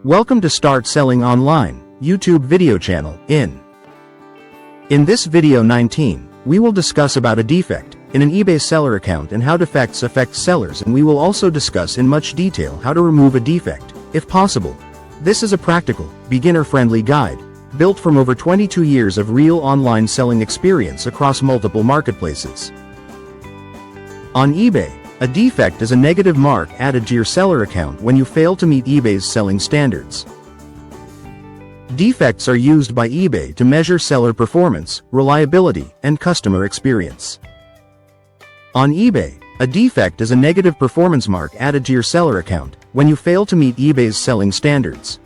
Welcome to Start Selling Online YouTube video channel. In this video 19, we will discuss about a defect in an eBay seller account and how defects affect sellers, and we will also discuss in much detail how to remove a defect, if possible. This is a practical, beginner-friendly guide, built from over 22 years of real online selling experience across multiple marketplaces. On eBay, a defect is a negative mark added to your seller account when you fail to meet eBay's selling standards. Defects are used by eBay to measure seller performance, reliability, and customer experience. On eBay, a defect is a negative performance mark added to your seller account when you fail to meet eBay's selling standards.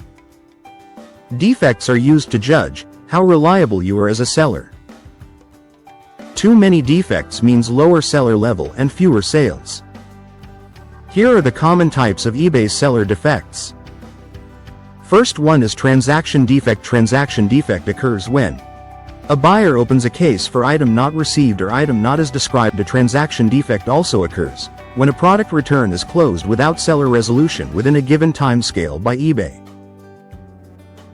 Defects are used to judge how reliable you are as a seller. Too many defects means lower seller level and fewer sales. Here are the common types of eBay seller defects. First one is transaction defect. Transaction defect occurs when a buyer opens a case for item not received or item not as described. A transaction defect also occurs when a product return is closed without seller resolution within a given time scale by eBay.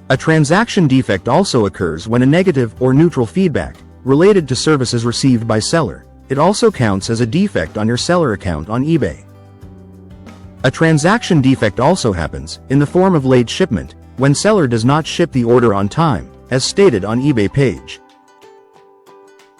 A transaction defect also occurs when a negative or neutral feedback related to services received by seller. It also counts as a defect on your seller account on eBay. A transaction defect also happens in the form of late shipment, when seller does not ship the order on time, as stated on eBay page.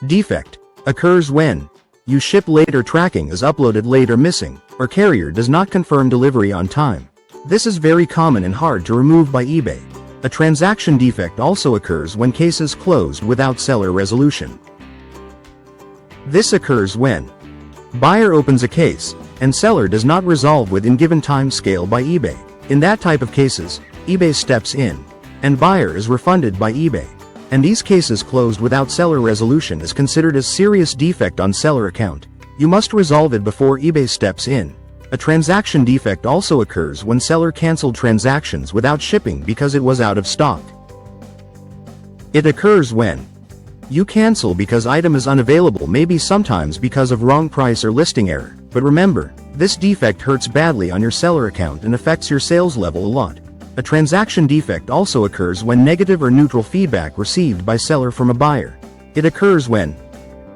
Defect occurs when you ship late or tracking is uploaded late or missing, or carrier does not confirm delivery on time. This is very common and hard to remove by eBay. A transaction defect also occurs when cases closed without seller resolution. This occurs when buyer opens a case and seller does not resolve within given time scale by eBay. In that type of cases, eBay steps in and buyer is refunded by eBay. And these cases closed without seller resolution is considered as serious defect on seller account. You must resolve it before eBay steps in. A transaction defect also occurs when seller canceled transactions without shipping because it was out of stock. It occurs when you cancel because item is unavailable, maybe sometimes because of wrong price or listing error. But remember, this defect hurts badly on your seller account and affects your sales level a lot. A transaction defect also occurs when negative or neutral feedback received by seller from a buyer. It occurs when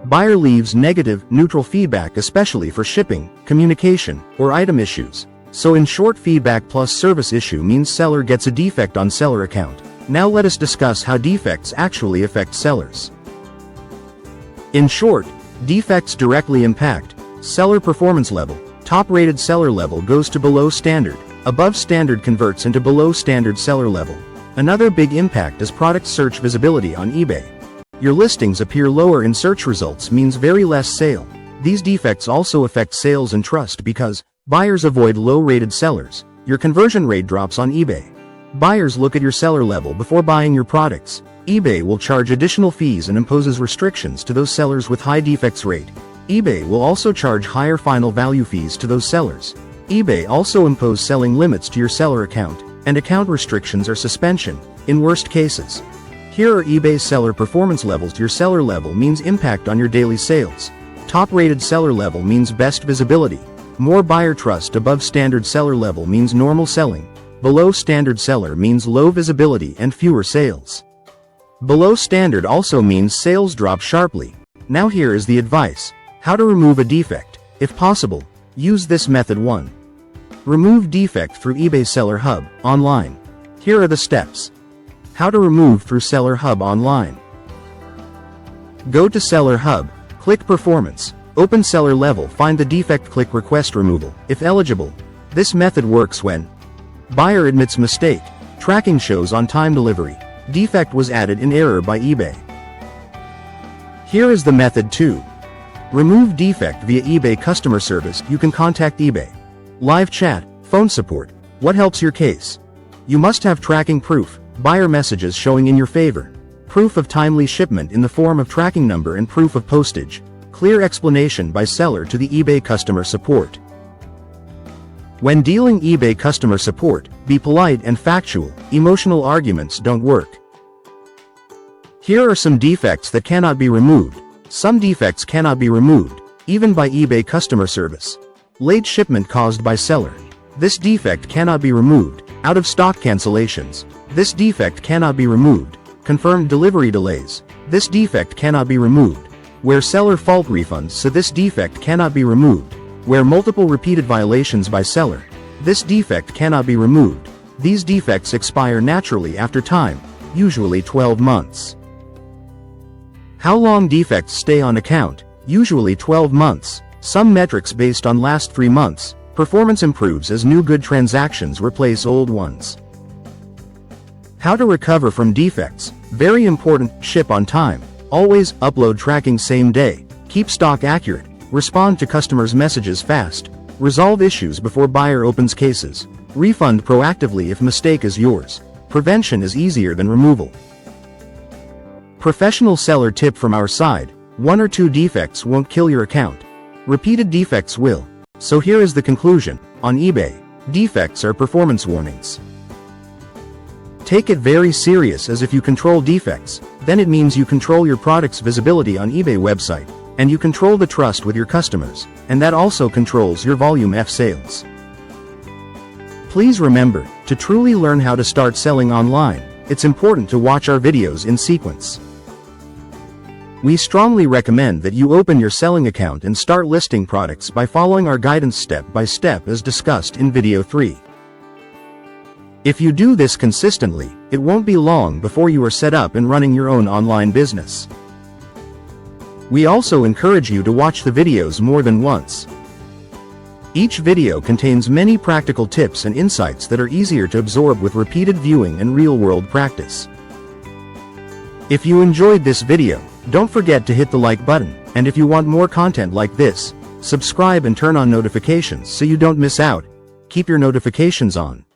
buyer leaves negative, neutral feedback, especially for shipping, communication, or item issues. So in short, feedback plus service issue means seller gets a defect on seller account. Now let us discuss how defects actually affect sellers. In short, defects directly impact seller performance level. Top-rated seller level goes to below standard. Above standard converts into below standard seller level. Another big impact is product search visibility on eBay. Your listings appear lower in search results means very less sale. These defects also affect sales and trust because buyers avoid low-rated sellers. Your conversion rate drops on eBay. Buyers look at your seller level before buying your products. eBay will charge additional fees and imposes restrictions to those sellers with high defects rate. eBay will also charge higher final value fees to those sellers. eBay also impose selling limits to your seller account, and account restrictions or suspension, in worst cases. Here are eBay's seller performance levels. Your seller level means impact on your daily sales. Top-rated seller level means best visibility. More buyer trust. Above standard seller level means normal selling. Below standard seller means low visibility and fewer sales. Below standard also means sales drop sharply. Now here is the advice. How to remove a defect. If possible, use this method 1. Remove defect through eBay Seller Hub, online. Here are the steps. How to remove through Seller Hub online. Go to Seller Hub, click Performance, open Seller Level, find the defect, click Request Removal, if eligible. This method works when buyer admits mistake, tracking shows on-time delivery, defect was added in error by eBay. Here is the method 2. Remove defect via eBay customer service. You can contact eBay. Live chat, phone support. What helps your case? You must have tracking proof, buyer messages showing in your favor, proof of timely shipment in the form of tracking number and proof of postage, clear explanation by seller to the eBay customer support. When dealing eBay customer support, be polite and factual. Emotional arguments don't work. Here are some defects that cannot be removed. Some defects cannot be removed, even by eBay customer service. Late shipment caused by seller. This defect cannot be removed, Out of stock cancellations. This defect cannot be removed. Confirmed delivery delays. This defect cannot be removed. Where seller fault refunds, so this defect cannot be removed. Where multiple repeated violations by seller. This defect cannot be removed. These defects expire naturally after time, usually 12 months. How long defects stay on account? Usually 12 months. Some metrics based on last 3 months. Performance improves as new good transactions replace old ones. How to recover from defects? Very important. Ship on time. Always upload tracking same day. Keep stock accurate. Respond to customers' messages fast. Resolve issues before buyer opens cases. Refund proactively if mistake is yours. Prevention is easier than removal. Professional seller tip from our side: 1 or 2 defects won't kill your account. Repeated defects will. So here is the conclusion. On eBay, defects are performance warnings. Take it very serious, as if you control defects, then it means you control your product's visibility on eBay website, and you control the trust with your customers, and that also controls your volume F sales. Please remember, to truly learn how to start selling online, it's important to watch our videos in sequence. We strongly recommend that you open your selling account and start listing products by following our guidance step by step as discussed in video 3. If you do this consistently, it won't be long before you are set up and running your own online business. We also encourage you to watch the videos more than once. Each video contains many practical tips and insights that are easier to absorb with repeated viewing and real-world practice. If you enjoyed this video, don't forget to hit the like button, and if you want more content like this, subscribe and turn on notifications so you don't miss out. Keep your notifications on.